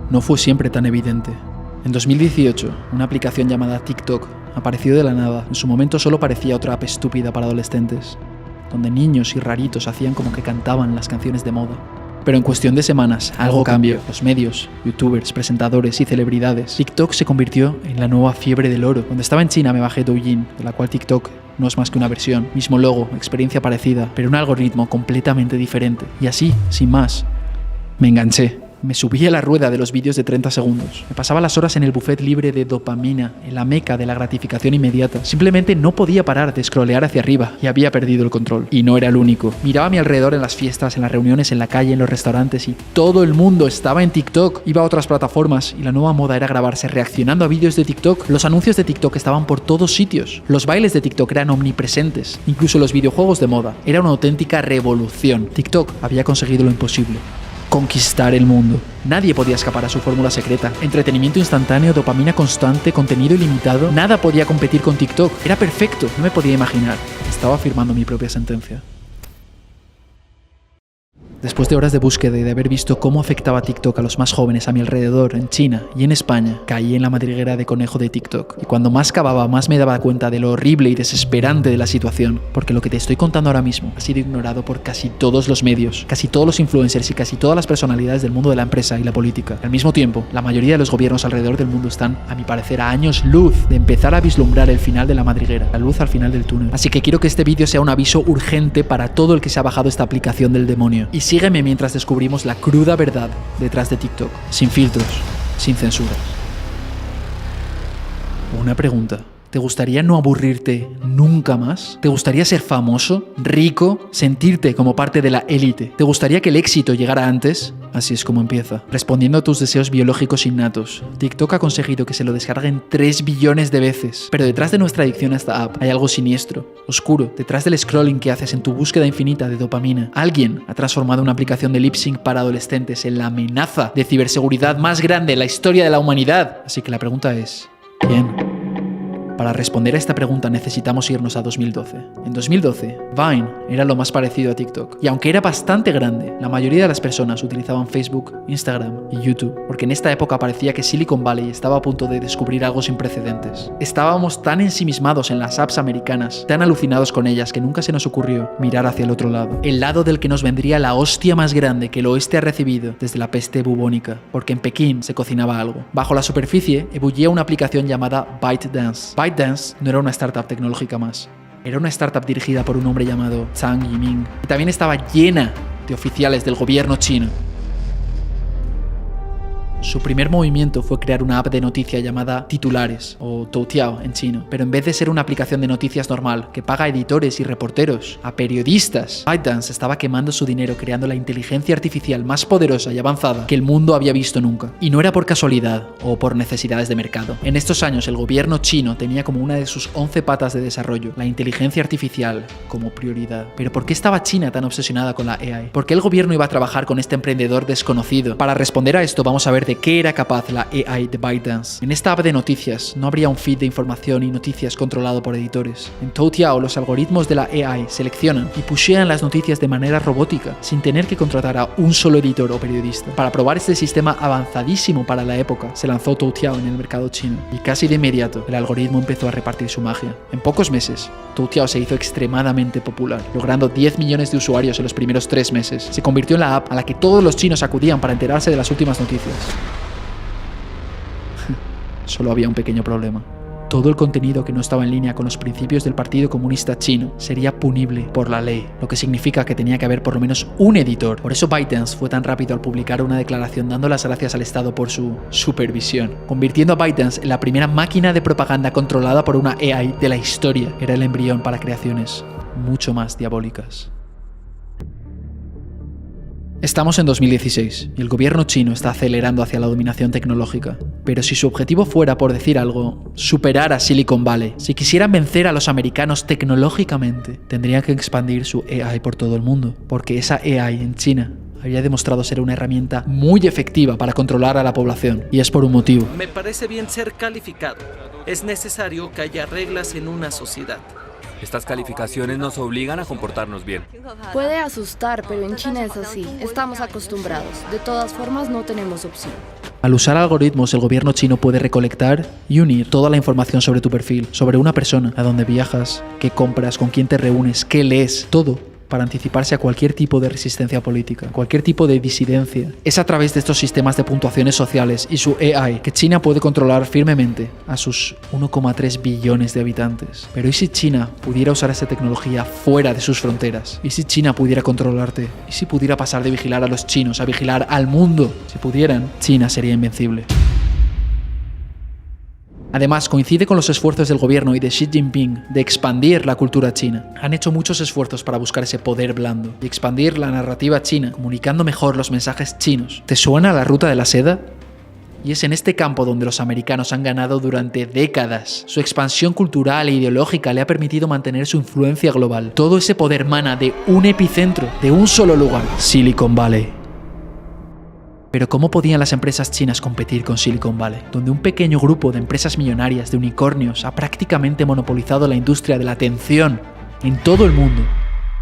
no fue siempre tan evidente. En 2018, una aplicación llamada TikTok apareció de la nada. En su momento solo parecía otra app estúpida para adolescentes, donde niños y raritos hacían como que cantaban las canciones de moda. Pero en cuestión de semanas, algo cambió. Los medios, youtubers, presentadores y celebridades. TikTok se convirtió en la nueva fiebre del oro. Cuando estaba en China me bajé Douyin, de la cual TikTok no es más que una versión. Mismo logo, experiencia parecida, pero un algoritmo completamente diferente. Y así, sin más, me enganché. Me subí a la rueda de los vídeos de 30 segundos. Me pasaba las horas en el buffet libre de dopamina, en la meca de la gratificación inmediata. Simplemente no podía parar de scrollear hacia arriba y había perdido el control. Y no era el único. Miraba a mi alrededor en las fiestas, en las reuniones, en la calle, en los restaurantes y todo el mundo estaba en TikTok. Iba a otras plataformas y la nueva moda era grabarse reaccionando a vídeos de TikTok. Los anuncios de TikTok estaban por todos sitios. Los bailes de TikTok eran omnipresentes. Incluso los videojuegos de moda. Era una auténtica revolución. TikTok había conseguido lo imposible: conquistar el mundo. Nadie podía escapar a su fórmula secreta. Entretenimiento instantáneo, dopamina constante, contenido ilimitado. Nada podía competir con TikTok. Era perfecto. No me podía imaginar. Estaba firmando mi propia sentencia. Después de horas de búsqueda y de haber visto cómo afectaba TikTok a los más jóvenes a mi alrededor, en China y en España, caí en la madriguera de conejo de TikTok. Y cuando más cavaba, más me daba cuenta de lo horrible y desesperante de la situación. Porque lo que te estoy contando ahora mismo ha sido ignorado por casi todos los medios, casi todos los influencers y casi todas las personalidades del mundo de la empresa y la política. Al mismo tiempo, la mayoría de los gobiernos alrededor del mundo están, a mi parecer, a años luz de empezar a vislumbrar el final de la madriguera, la luz al final del túnel. Así que quiero que este vídeo sea un aviso urgente para todo el que se ha bajado esta aplicación del demonio. Y sígueme mientras descubrimos la cruda verdad detrás de TikTok, sin filtros, sin censuras. Una pregunta: ¿te gustaría no aburrirte nunca más? ¿Te gustaría ser famoso, rico, sentirte como parte de la élite? ¿Te gustaría que el éxito llegara antes? Así es como empieza. Respondiendo a tus deseos biológicos innatos, TikTok ha conseguido que se lo descarguen 3 billones de veces. Pero detrás de nuestra adicción a esta app hay algo siniestro, oscuro. Detrás del scrolling que haces en tu búsqueda infinita de dopamina, alguien ha transformado una aplicación de lip sync para adolescentes en la amenaza de ciberseguridad más grande en la historia de la humanidad. Así que la pregunta es: ¿quién? Para responder a esta pregunta necesitamos irnos a 2012. En 2012, Vine era lo más parecido a TikTok. Y aunque era bastante grande, la mayoría de las personas utilizaban Facebook, Instagram y YouTube, porque en esta época parecía que Silicon Valley estaba a punto de descubrir algo sin precedentes. Estábamos tan ensimismados en las apps americanas, tan alucinados con ellas, que nunca se nos ocurrió mirar hacia el otro lado. El lado del que nos vendría la hostia más grande que el oeste ha recibido desde la peste bubónica, porque en Pekín se cocinaba algo. Bajo la superficie ebullía una aplicación llamada ByteDance. ByteDance no era una startup tecnológica más. Era una startup dirigida por un hombre llamado Zhang Yiming, y también estaba llena de oficiales del gobierno chino. Su primer movimiento fue crear una app de noticias llamada Titulares, o Toutiao en chino, pero en vez de ser una aplicación de noticias normal que paga a editores y reporteros, a periodistas, ByteDance estaba quemando su dinero creando la inteligencia artificial más poderosa y avanzada que el mundo había visto nunca. Y no era por casualidad o por necesidades de mercado. En estos años el gobierno chino tenía como una de sus 11 patas de desarrollo la inteligencia artificial como prioridad. Pero ¿por qué estaba China tan obsesionada con la AI? ¿Por qué el gobierno iba a trabajar con este emprendedor desconocido? Para responder a esto vamos a ver de qué era capaz la AI de ByteDance. En esta app de noticias no habría un feed de información y noticias controlado por editores. En Toutiao los algoritmos de la AI seleccionan y pushean las noticias de manera robótica, sin tener que contratar a un solo editor o periodista. Para probar este sistema avanzadísimo para la época, se lanzó Toutiao en el mercado chino, y casi de inmediato el algoritmo empezó a repartir su magia. En pocos meses, Toutiao se hizo extremadamente popular, logrando 10 millones de usuarios en los primeros 3 meses. Se convirtió en la app a la que todos los chinos acudían para enterarse de las últimas noticias. Solo había un pequeño problema. Todo el contenido que no estaba en línea con los principios del Partido Comunista Chino sería punible por la ley, lo que significa que tenía que haber por lo menos un editor. Por eso ByteDance fue tan rápido al publicar una declaración dando las gracias al Estado por su supervisión, convirtiendo a ByteDance en la primera máquina de propaganda controlada por una AI de la historia. Era el embrión para creaciones mucho más diabólicas. Estamos en 2016 y el gobierno chino está acelerando hacia la dominación tecnológica. Pero si su objetivo fuera, por decir algo, superar a Silicon Valley, si quisieran vencer a los americanos tecnológicamente, tendrían que expandir su AI por todo el mundo, porque esa AI en China había demostrado ser una herramienta muy efectiva para controlar a la población, y es por un motivo. Me parece bien ser calificado. Es necesario que haya reglas en una sociedad. Estas calificaciones nos obligan a comportarnos bien. Puede asustar, pero en China es así. Estamos acostumbrados. De todas formas, no tenemos opción. Al usar algoritmos, el gobierno chino puede recolectar y unir toda la información sobre tu perfil, sobre una persona, a dónde viajas, qué compras, con quién te reúnes, qué lees, todo, para anticiparse a cualquier tipo de resistencia política, cualquier tipo de disidencia. Es a través de estos sistemas de puntuaciones sociales y su AI que China puede controlar firmemente a sus 1,3 billones de habitantes. Pero ¿y si China pudiera usar esta tecnología fuera de sus fronteras? ¿Y si China pudiera controlarte? ¿Y si pudiera pasar de vigilar a los chinos a vigilar al mundo? Si pudieran, China sería invencible. Además, coincide con los esfuerzos del gobierno y de Xi Jinping de expandir la cultura china. Han hecho muchos esfuerzos para buscar ese poder blando y expandir la narrativa china, comunicando mejor los mensajes chinos. ¿Te suena la ruta de la seda? Y es en este campo donde los americanos han ganado durante décadas. Su expansión cultural e ideológica le ha permitido mantener su influencia global. Todo ese poder mana de un epicentro, de un solo lugar, Silicon Valley. Pero ¿cómo podían las empresas chinas competir con Silicon Valley, donde un pequeño grupo de empresas millonarias de unicornios ha prácticamente monopolizado la industria de la atención en todo el mundo?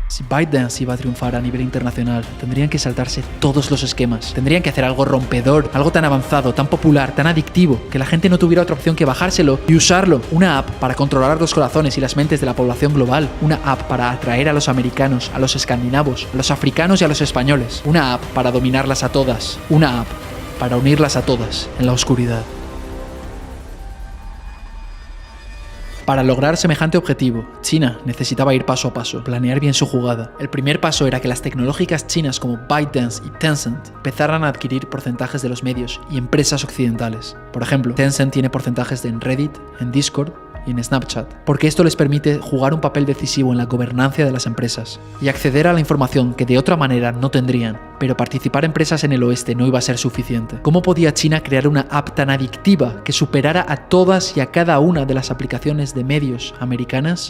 Si ByteDance iba a triunfar a nivel internacional, tendrían que saltarse todos los esquemas. Tendrían que hacer algo rompedor, algo tan avanzado, tan popular, tan adictivo, que la gente no tuviera otra opción que bajárselo y usarlo. Una app para controlar los corazones y las mentes de la población global. Una app para atraer a los americanos, a los escandinavos, a los africanos y a los españoles. Una app para dominarlas a todas. Una app para unirlas a todas en la oscuridad. Para lograr semejante objetivo, China necesitaba ir paso a paso, planear bien su jugada. El primer paso era que las tecnológicas chinas como ByteDance y Tencent empezaran a adquirir porcentajes de los medios y empresas occidentales. Por ejemplo, Tencent tiene porcentajes en Reddit, en Discord y en Snapchat, porque esto les permite jugar un papel decisivo en la gobernancia de las empresas y acceder a la información que de otra manera no tendrían. Pero participar empresas en el oeste no iba a ser suficiente. ¿Cómo podía China crear una app tan adictiva que superara a todas y a cada una de las aplicaciones de medios americanas?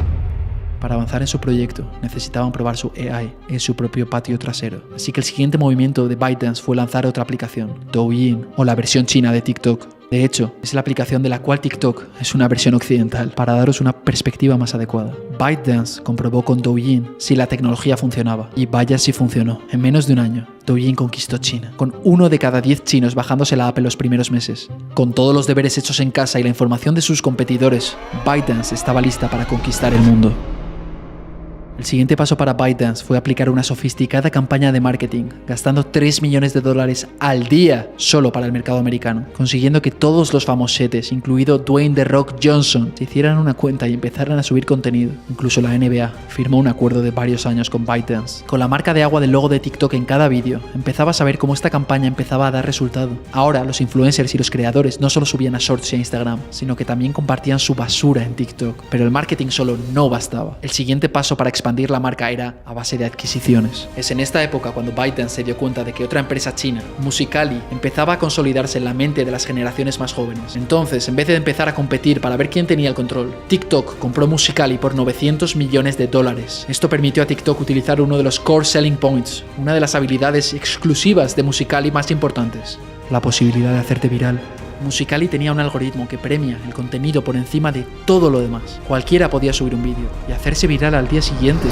Para avanzar en su proyecto, necesitaban probar su AI en su propio patio trasero. Así que el siguiente movimiento de ByteDance fue lanzar otra aplicación, Douyin, o la versión china de TikTok. De hecho, es la aplicación de la cual TikTok es una versión occidental, para daros una perspectiva más adecuada. ByteDance comprobó con Douyin si la tecnología funcionaba, y vaya si funcionó. En menos de un año, Douyin conquistó China, con 1 de cada 10 chinos bajándose la app en los primeros meses. Con todos los deberes hechos en casa y la información de sus competidores, ByteDance estaba lista para conquistar el mundo. El siguiente paso para ByteDance fue aplicar una sofisticada campaña de marketing, gastando $3 millones al día solo para el mercado americano, consiguiendo que todos los famosetes, incluido Dwayne The Rock Johnson, se hicieran una cuenta y empezaran a subir contenido. Incluso la NBA firmó un acuerdo de varios años con ByteDance. Con la marca de agua del logo de TikTok en cada vídeo, empezabas a ver cómo esta campaña empezaba a dar resultado. Ahora, los influencers y los creadores no solo subían a Shorts y a Instagram, sino que también compartían su basura en TikTok. Pero el marketing solo no bastaba. El siguiente paso para expandir la marca era a base de adquisiciones. Es en esta época cuando ByteDance se dio cuenta de que otra empresa china, Musical.ly, empezaba a consolidarse en la mente de las generaciones más jóvenes. Entonces, en vez de empezar a competir para ver quién tenía el control, TikTok compró Musical.ly por $900 millones. Esto permitió a TikTok utilizar uno de los core selling points, una de las habilidades exclusivas de Musical.ly más importantes: la posibilidad de hacerte viral. Musical.ly tenía un algoritmo que premia el contenido por encima de todo lo demás. Cualquiera podía subir un vídeo y hacerse viral al día siguiente.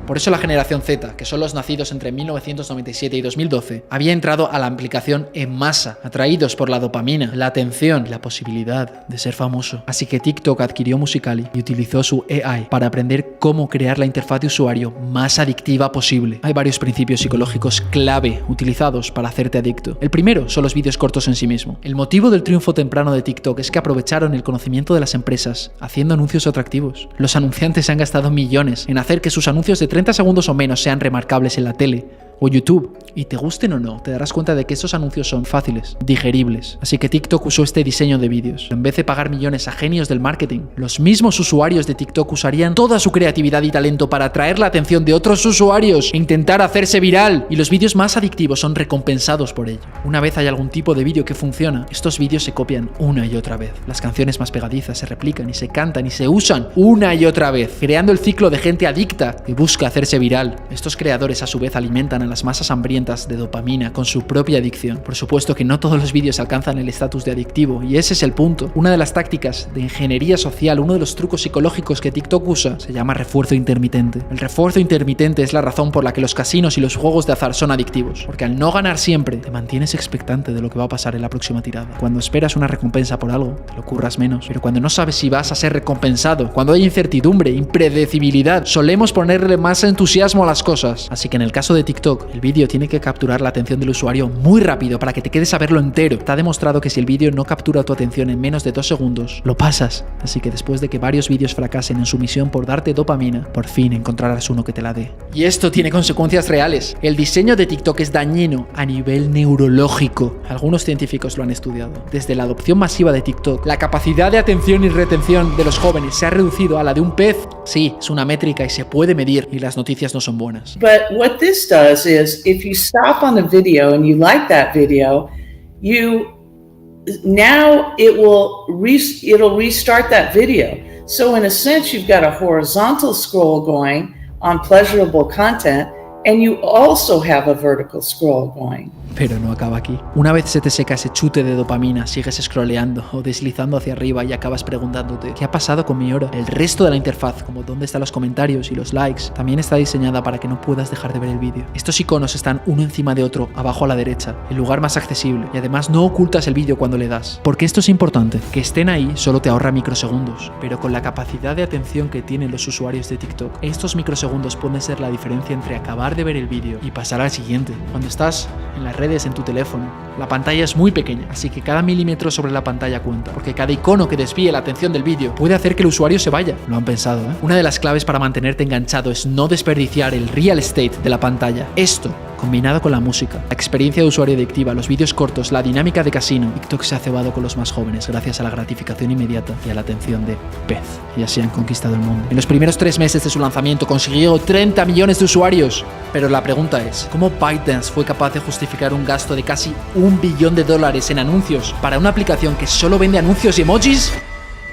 Por eso la generación Z, que son los nacidos entre 1997 y 2012, había entrado a la aplicación en masa, atraídos por la dopamina, la atención y la posibilidad de ser famoso. Así que TikTok adquirió Musical.ly y utilizó su AI para aprender cómo crear la interfaz de usuario más adictiva posible. Hay varios principios psicológicos clave utilizados para hacerte adicto. El primero son los vídeos cortos en sí mismo. El motivo del triunfo temprano de TikTok es que aprovecharon el conocimiento de las empresas haciendo anuncios atractivos. Los anunciantes han gastado millones en hacer que sus anuncios de 30 segundos o menos sean remarcables en la tele o YouTube, y te gusten o no, te darás cuenta de que estos anuncios son fáciles, digeribles. Así que TikTok usó este diseño de vídeos. En vez de pagar millones a genios del marketing, los mismos usuarios de TikTok usarían toda su creatividad y talento para atraer la atención de otros usuarios e intentar hacerse viral, y los vídeos más adictivos son recompensados por ello. Una vez hay algún tipo de vídeo que funciona, estos vídeos se copian una y otra vez. Las canciones más pegadizas se replican y se cantan y se usan una y otra vez, creando el ciclo de gente adicta que busca hacerse viral. Estos creadores a su vez alimentan a las masas hambrientas de dopamina con su propia adicción. Por supuesto que no todos los vídeos alcanzan el estatus de adictivo, y ese es el punto. Una de las tácticas de ingeniería social, uno de los trucos psicológicos que TikTok usa, se llama refuerzo intermitente. El refuerzo intermitente es la razón por la que los casinos y los juegos de azar son adictivos, porque al no ganar siempre, te mantienes expectante de lo que va a pasar en la próxima tirada. Cuando esperas una recompensa por algo, te lo curras menos, pero cuando no sabes si vas a ser recompensado, cuando hay incertidumbre, impredecibilidad, solemos ponerle más entusiasmo a las cosas. Así que en el caso de TikTok, el vídeo tiene que capturar la atención del usuario muy rápido para que te quedes a verlo entero. Está demostrado que si el vídeo no captura tu atención en menos de 2 segundos, lo pasas. Así que después de que varios vídeos fracasen en su misión por darte dopamina, por fin encontrarás uno que te la dé. Y esto tiene consecuencias reales. El diseño de TikTok es dañino a nivel neurológico. Algunos científicos lo han estudiado. Desde la adopción masiva de TikTok, la capacidad de atención y retención de los jóvenes se ha reducido a la de un pez. Sí, es una métrica y se puede medir, y las noticias no son buenas. But what this does is, if you stop on a video and you like that video, it'll restart that video. So in a sense, you've got a horizontal scroll going on pleasurable content, and you also have a vertical scroll going. Pero no acaba aquí. Una vez se te seca ese chute de dopamina, sigues scrolleando o deslizando hacia arriba y acabas preguntándote ¿qué ha pasado con mi hora? El resto de la interfaz, como dónde están los comentarios y los likes, también está diseñada para que no puedas dejar de ver el vídeo. Estos iconos están uno encima de otro, abajo a la derecha, el lugar más accesible, y además no ocultas el vídeo cuando le das. Porque esto es importante. Que estén ahí solo te ahorra microsegundos, pero con la capacidad de atención que tienen los usuarios de TikTok, estos microsegundos pueden ser la diferencia entre acabar de ver el vídeo y pasar al siguiente. Cuando estás en las redes, en tu teléfono, la pantalla es muy pequeña, así que cada milímetro sobre la pantalla cuenta, porque cada icono que desvíe la atención del vídeo puede hacer que el usuario se vaya. Lo han pensado, ¿eh? Una de las claves para mantenerte enganchado es no desperdiciar el real estate de la pantalla. Esto, combinado con la música, la experiencia de usuario adictiva, los vídeos cortos, la dinámica de casino, TikTok se ha cebado con los más jóvenes gracias a la gratificación inmediata y a la atención de pez. Y así han conquistado el mundo. En los primeros 3 meses de su lanzamiento consiguió 30 millones de usuarios. Pero la pregunta es, ¿cómo ByteDance fue capaz de justificar un gasto de casi $1 billón en anuncios para una aplicación que solo vende anuncios y emojis?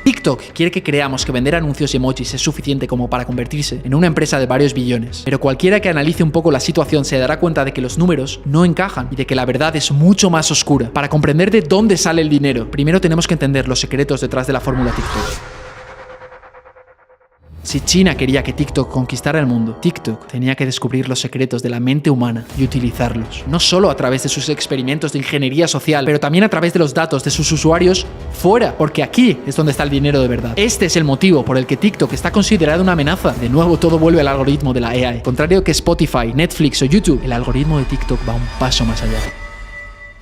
TikTok quiere que creamos que vender anuncios y emojis es suficiente como para convertirse en una empresa de varios billones. Pero cualquiera que analice un poco la situación se dará cuenta de que los números no encajan y de que la verdad es mucho más oscura. Para comprender de dónde sale el dinero, primero tenemos que entender los secretos detrás de la fórmula TikTok. Si China quería que TikTok conquistara el mundo, TikTok tenía que descubrir los secretos de la mente humana y utilizarlos, no solo a través de sus experimentos de ingeniería social, pero también a través de los datos de sus usuarios fuera, porque aquí es donde está el dinero de verdad. Este es el motivo por el que TikTok está considerado una amenaza. De nuevo, todo vuelve al algoritmo de la AI. Contrario que Spotify, Netflix o YouTube, el algoritmo de TikTok va un paso más allá.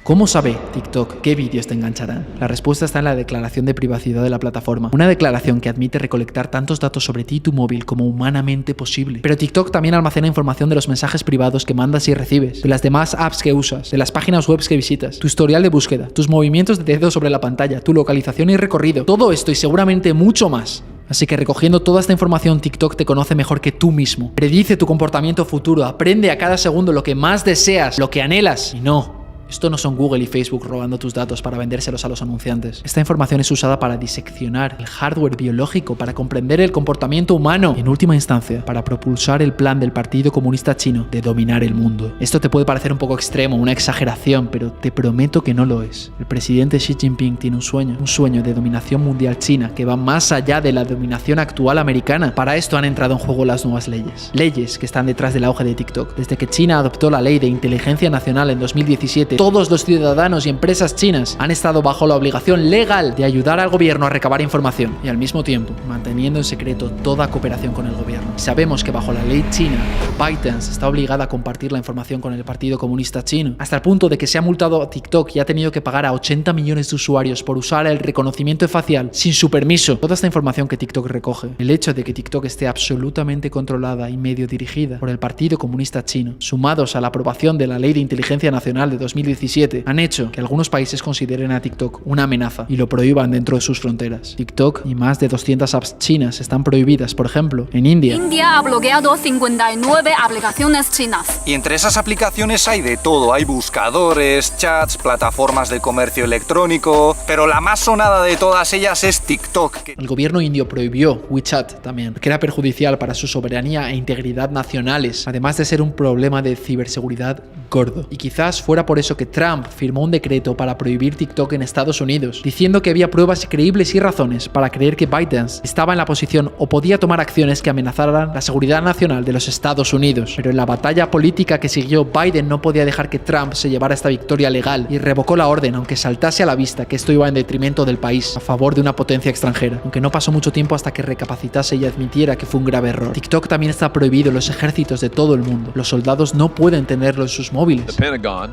¿Cómo sabe TikTok qué vídeos te engancharán? La respuesta está en la declaración de privacidad de la plataforma. Una declaración que admite recolectar tantos datos sobre ti y tu móvil como humanamente posible. Pero TikTok también almacena información de los mensajes privados que mandas y recibes, de las demás apps que usas, de las páginas web que visitas, tu historial de búsqueda, tus movimientos de dedo sobre la pantalla, tu localización y recorrido. Todo esto y seguramente mucho más. Así que recogiendo toda esta información, TikTok te conoce mejor que tú mismo. Predice tu comportamiento futuro, aprende a cada segundo lo que más deseas, lo que anhelas y no. Esto no son Google y Facebook robando tus datos para vendérselos a los anunciantes. Esta información es usada para diseccionar el hardware biológico, para comprender el comportamiento humano y, en última instancia, para propulsar el plan del Partido Comunista Chino de dominar el mundo. Esto te puede parecer un poco extremo, una exageración, pero te prometo que no lo es. El presidente Xi Jinping tiene un sueño de dominación mundial china que va más allá de la dominación actual americana. Para esto han entrado en juego las nuevas leyes. Leyes que están detrás del auge de TikTok. Desde que China adoptó la Ley de Inteligencia Nacional en 2017, todos los ciudadanos y empresas chinas han estado bajo la obligación legal de ayudar al gobierno a recabar información y al mismo tiempo manteniendo en secreto toda cooperación con el gobierno. Sabemos que bajo la ley china, ByteDance está obligada a compartir la información con el Partido Comunista Chino, hasta el punto de que se ha multado a TikTok y ha tenido que pagar a 80 millones de usuarios por usar el reconocimiento facial sin su permiso. Toda esta información que TikTok recoge, el hecho de que TikTok esté absolutamente controlada y medio dirigida por el Partido Comunista Chino, sumados a la aprobación de la Ley de Inteligencia Nacional de 2017, 2017 han hecho que algunos países consideren a TikTok una amenaza y lo prohíban dentro de sus fronteras. TikTok y más de 200 apps chinas están prohibidas, por ejemplo, en India. India ha bloqueado 59 aplicaciones chinas. Y entre esas aplicaciones hay de todo. Hay buscadores, chats, plataformas de comercio electrónico, pero la más sonada de todas ellas es TikTok. El gobierno indio prohibió WeChat también, que era perjudicial para su soberanía e integridad nacionales, además de ser un problema de ciberseguridad gordo. Y quizás fuera por eso que Trump firmó un decreto para prohibir TikTok en Estados Unidos, diciendo que había pruebas creíbles y razones para creer que ByteDance estaba en la posición o podía tomar acciones que amenazaran la seguridad nacional de los Estados Unidos. Pero en la batalla política que siguió, Biden no podía dejar que Trump se llevara esta victoria legal y revocó la orden, aunque saltase a la vista que esto iba en detrimento del país, a favor de una potencia extranjera, aunque no pasó mucho tiempo hasta que recapacitase y admitiera que fue un grave error. TikTok también está prohibido en los ejércitos de todo el mundo. Los soldados no pueden tenerlo en sus móviles. The Pentagon,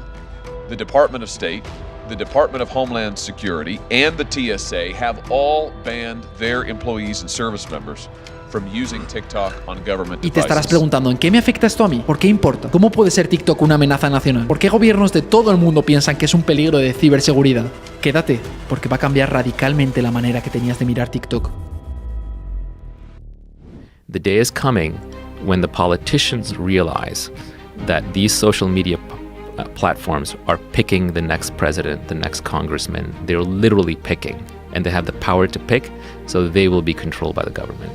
the Department of State, the Department of Homeland Security, and the TSA have all banned their employees and service members from using TikTok on government devices. Y te estarás preguntando, ¿en qué me afecta esto a mí? ¿Por qué importa? ¿Cómo puede ser TikTok una amenaza nacional? ¿Por qué gobiernos de todo el mundo piensan que es un peligro de ciberseguridad? Quédate, porque va a cambiar radicalmente la manera que tenías de mirar TikTok. The day is coming when the politicians realize that these social media platforms are picking the next president, the next congressman. They're literally picking, and they have the power to pick, so they will be controlled by the government.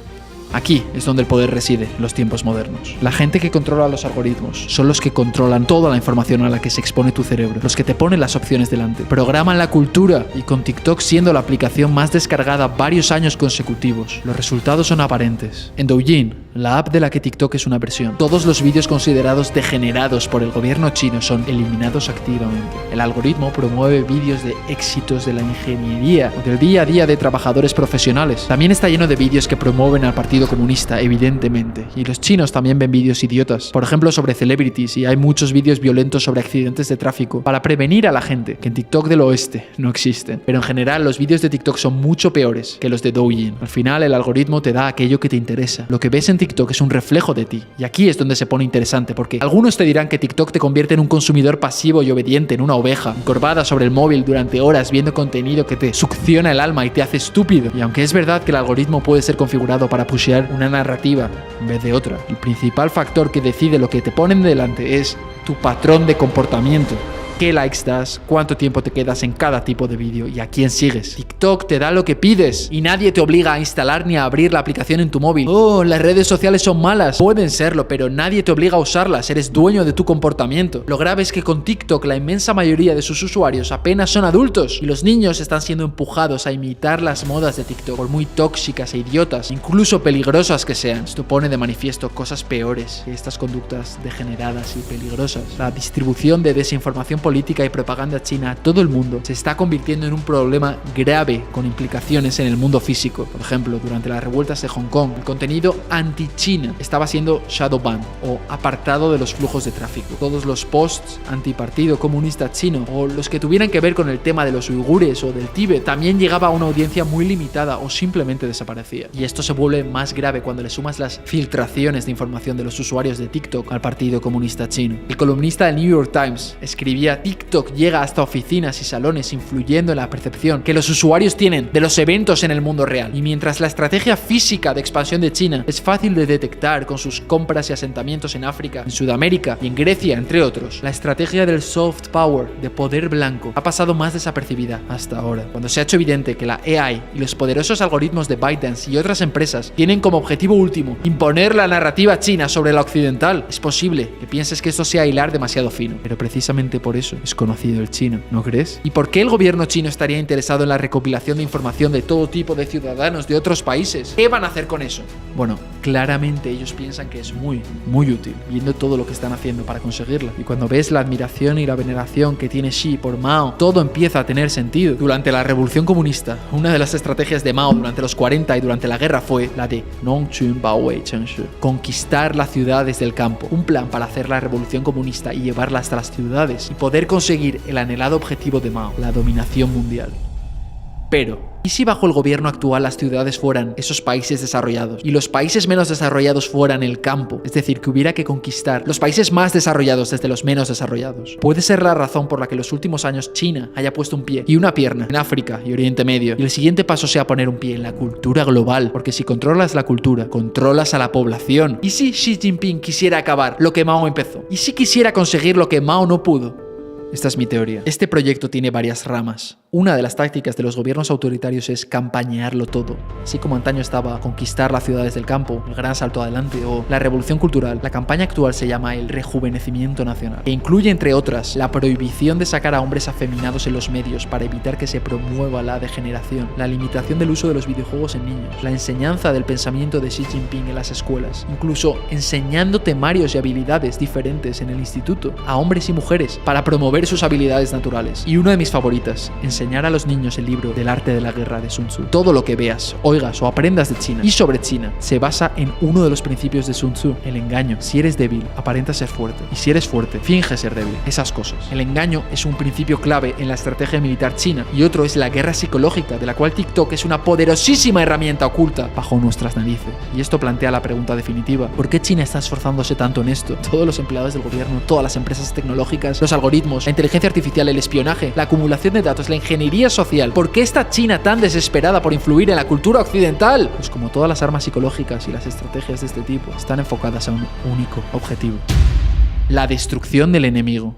Aquí es donde el poder reside en los tiempos modernos. La gente que controla los algoritmos son los que controlan toda la información a la que se expone tu cerebro, los que te ponen las opciones delante, programan la cultura, y con TikTok siendo la aplicación más descargada varios años consecutivos, los resultados son aparentes. En Douyin, la app de la que TikTok es una versión, todos los vídeos considerados degenerados por el gobierno chino son eliminados activamente. El algoritmo promueve vídeos de éxitos de la ingeniería o del día a día de trabajadores profesionales. También está lleno de vídeos que promueven al Partido Comunista, evidentemente, y los chinos también ven vídeos idiotas, por ejemplo sobre celebrities, y hay muchos vídeos violentos sobre accidentes de tráfico para prevenir a la gente, que en TikTok del oeste no existen. Pero en general los vídeos de TikTok son mucho peores que los de Douyin. Al final el algoritmo te da aquello que te interesa. Lo que ves en TikTok es un reflejo de ti, y aquí es donde se pone interesante, porque algunos te dirán que TikTok te convierte en un consumidor pasivo y obediente, en una oveja, encorvada sobre el móvil durante horas viendo contenido que te succiona el alma y te hace estúpido. Y aunque es verdad que el algoritmo puede ser configurado para pushear una narrativa en vez de otra, el principal factor que decide lo que te ponen delante es tu patrón de comportamiento. ¿Qué likes das? ¿Cuánto tiempo te quedas en cada tipo de vídeo? ¿Y a quién sigues? TikTok te da lo que pides y nadie te obliga a instalar ni a abrir la aplicación en tu móvil. Oh, las redes sociales son malas. Pueden serlo, pero nadie te obliga a usarlas. Eres dueño de tu comportamiento. Lo grave es que con TikTok la inmensa mayoría de sus usuarios apenas son adultos y los niños están siendo empujados a imitar las modas de TikTok, por muy tóxicas e idiotas, incluso peligrosas que sean. Esto pone de manifiesto cosas peores que estas conductas degeneradas y peligrosas. La distribución de desinformación política y propaganda china a todo el mundo se está convirtiendo en un problema grave con implicaciones en el mundo físico. Por ejemplo, durante las revueltas de Hong Kong, el contenido anti-China estaba siendo shadow banned o apartado de los flujos de tráfico. Todos los posts anti-partido comunista chino o los que tuvieran que ver con el tema de los uigures o del Tíbet también llegaba a una audiencia muy limitada o simplemente desaparecía. Y esto se vuelve más grave cuando le sumas las filtraciones de información de los usuarios de TikTok al Partido Comunista Chino. El columnista del New York Times escribía: TikTok llega hasta oficinas y salones, influyendo en la percepción que los usuarios tienen de los eventos en el mundo real. Y mientras la estrategia física de expansión de China es fácil de detectar con sus compras y asentamientos en África, en Sudamérica y en Grecia, entre otros, la estrategia del soft power, de poder blanco, ha pasado más desapercibida hasta ahora, cuando se ha hecho evidente que la AI y los poderosos algoritmos de ByteDance y otras empresas tienen como objetivo último imponer la narrativa china sobre la occidental. Es posible que pienses que esto sea hilar demasiado fino, pero precisamente por eso es conocido el chino, ¿no crees? ¿Y por qué el gobierno chino estaría interesado en la recopilación de información de todo tipo de ciudadanos de otros países? ¿Qué van a hacer con eso? Bueno, claramente ellos piensan que es muy útil, viendo todo lo que están haciendo para conseguirla. Y cuando ves la admiración y la veneración que tiene Xi por Mao, todo empieza a tener sentido. Durante la Revolución Comunista, una de las estrategias de Mao durante los 40 y durante la guerra fue la de Nongchun Baowei Chengshi, conquistar la ciudad desde el campo, un plan para hacer la Revolución Comunista y llevarla hasta las ciudades y poder conseguir el anhelado objetivo de Mao, la dominación mundial. Pero ¿Y si bajo el gobierno actual las ciudades fueran esos países desarrollados y los países menos desarrollados fueran el campo? Es decir, que hubiera que conquistar los países más desarrollados desde los menos desarrollados. Puede ser la razón por la que en los últimos años China haya puesto un pie y una pierna en África y Oriente Medio, y el siguiente paso sea poner un pie en la cultura global, porque si controlas la cultura, controlas a la población. ¿Y si Xi Jinping quisiera acabar lo que Mao empezó? ¿Y si quisiera conseguir lo que Mao no pudo? Esta es mi teoría. Este proyecto tiene varias ramas. Una de las tácticas de los gobiernos autoritarios es campañearlo todo. Así como antaño estaba conquistar las ciudades del campo, el gran salto adelante o la revolución cultural, la campaña actual se llama el rejuvenecimiento nacional, que incluye, entre otras, la prohibición de sacar a hombres afeminados en los medios para evitar que se promueva la degeneración, la limitación del uso de los videojuegos en niños, la enseñanza del pensamiento de Xi Jinping en las escuelas, incluso enseñando temarios y habilidades diferentes en el instituto a hombres y mujeres para promover sus habilidades naturales. Y una de mis favoritas, enseñar a los niños el libro del arte de la guerra de Sun Tzu. Todo lo que veas, oigas o aprendas de China y sobre China se basa en uno de los principios de Sun Tzu, el engaño. Si eres débil, aparenta ser fuerte, y si eres fuerte, finge ser débil. Esas cosas. El engaño es un principio clave en la estrategia militar china, y otro es la guerra psicológica, de la cual TikTok es una poderosísima herramienta oculta bajo nuestras narices. Y esto plantea la pregunta definitiva: ¿por qué China está esforzándose tanto en esto? Todos los empleados del gobierno, todas las empresas tecnológicas, los algoritmos, la inteligencia artificial, el espionaje, la acumulación de datos, la ingeniería social. ¿Por qué está China tan desesperada por influir en la cultura occidental? Pues como todas las armas psicológicas y las estrategias de este tipo, están enfocadas a un único objetivo: la destrucción del enemigo.